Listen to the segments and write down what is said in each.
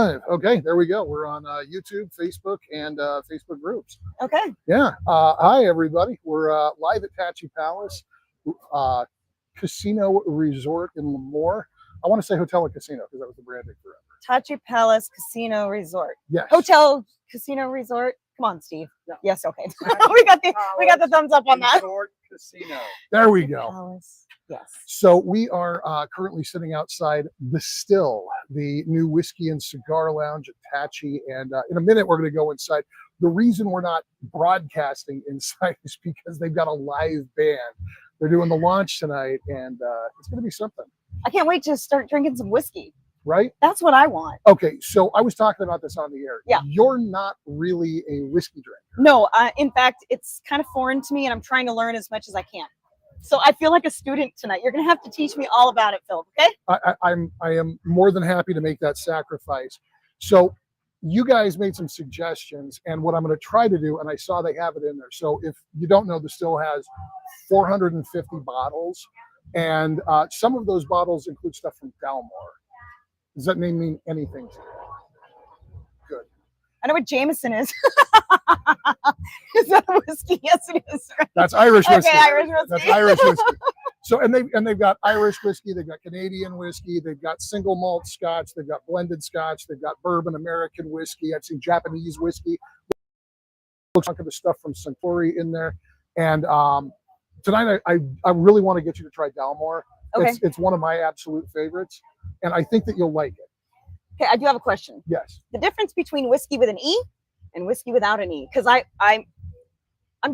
Live. Okay, there we go. We're on YouTube, Facebook, and Facebook groups. Okay. Yeah. Hi, everybody. We're live at Tachi Palace Casino Resort in Lemoore. I want to say Hotel and Casino because that was the branding forever. Tachi Palace Casino Resort. Yes. Hotel Casino Resort. Come on, Steve. Yeah. Yes. Okay. we got the thumbs up on that. Resort Casino. There we go. Palace. Yes. So we are currently sitting outside the Still, the new whiskey and cigar lounge at Tachi, and in a minute we're going to go inside. The reason we're not broadcasting inside is because they've got a live band. They're doing the launch tonight, and it's going to be something. I can't wait to start drinking some whiskey. Right? That's what I want. Okay, so I was talking about this on the air. Yeah. You're not really a whiskey drinker. No, in fact, it's kind of foreign to me, and I'm trying to learn as much as I can. So I feel like a student tonight. You're going to have to teach me all about it, Phil. Okay? I am more than happy to make that sacrifice. So you guys made some suggestions, and what I'm going to try to do, and I saw they have it in there. So if you don't know, the Still has 450 bottles, and some of those bottles include stuff from Dalmore. Does that name mean anything to you? Good. I know what Jameson is. Is that whiskey? Yes, it is. That's Irish whiskey. Okay, Irish whiskey. That's Irish whiskey. So they've got Irish whiskey, they've got Canadian whiskey, they've got single malt Scotch, they've got blended Scotch, they've got bourbon American whiskey. I've seen Japanese whiskey. A chunk of the stuff from Suntory in there. And tonight I really want to get you to try Dalmore. Okay. It's one of my absolute favorites, and I think that you'll like it. Okay, I do have a question. Yes. The difference between whiskey with an E and whiskey without an E, because I'm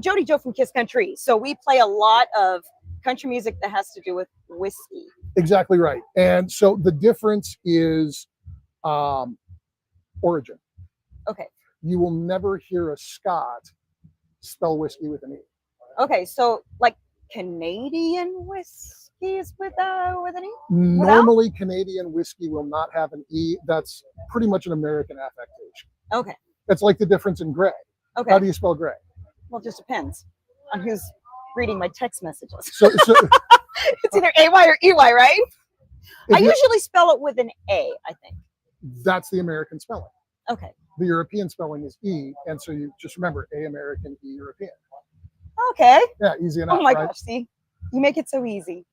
Jody Joe from Kiss Country, so we play a lot of country music that has to do with whiskey. Exactly right. And so the difference is origin. Okay. You will never hear a Scot spell whiskey with an E. Okay, so like Canadian whiskey is with an E? Normally, Canadian whiskey will not have an E. That's pretty much an American affectation. Okay. It's like the difference in gray. Okay. How do you spell gray? Well, it just depends on who's reading my text messages. So It's either AY or EY, right? I usually spell it with an A, I think. That's the American spelling. Okay. The European spelling is E, and so you just remember A American, E European. Okay. Yeah, easy enough. Oh my right? gosh, see? You make it so easy.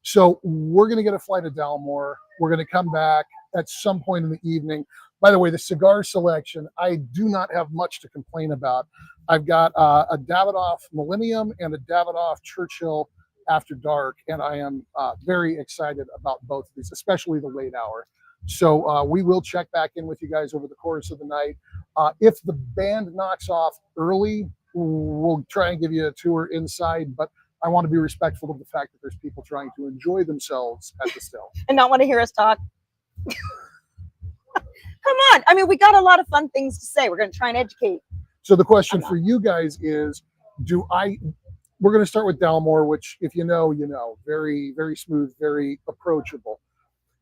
So we're going to get a flight to Dalmore. We're going to come back at some point in the evening. By the way, the cigar selection, I do not have much to complain about. I've got a Davidoff Millennium and a Davidoff Churchill After Dark, and I am very excited about both of these, especially the late hour. So we will check back in with you guys over the course of the night. If the band knocks off early, we'll try and give you a tour inside, but I want to be respectful of the fact that there's people trying to enjoy themselves at the Still. And not want to hear us talk. Come on. I mean, we got a lot of fun things to say. We're going to try and educate. So the question for you guys is, we're going to start with Dalmore, which if you know, you know, very, very smooth, very approachable.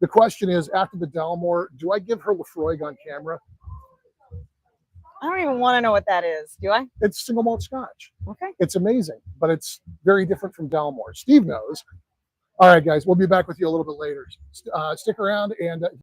The question is, after the Dalmore, do I give her Lefroy on camera? I don't even want to know what that is. Do I? It's single malt Scotch. Okay. It's amazing, but it's very different from Dalmore. Steve knows. All right, guys, we'll be back with you a little bit later. Stick around and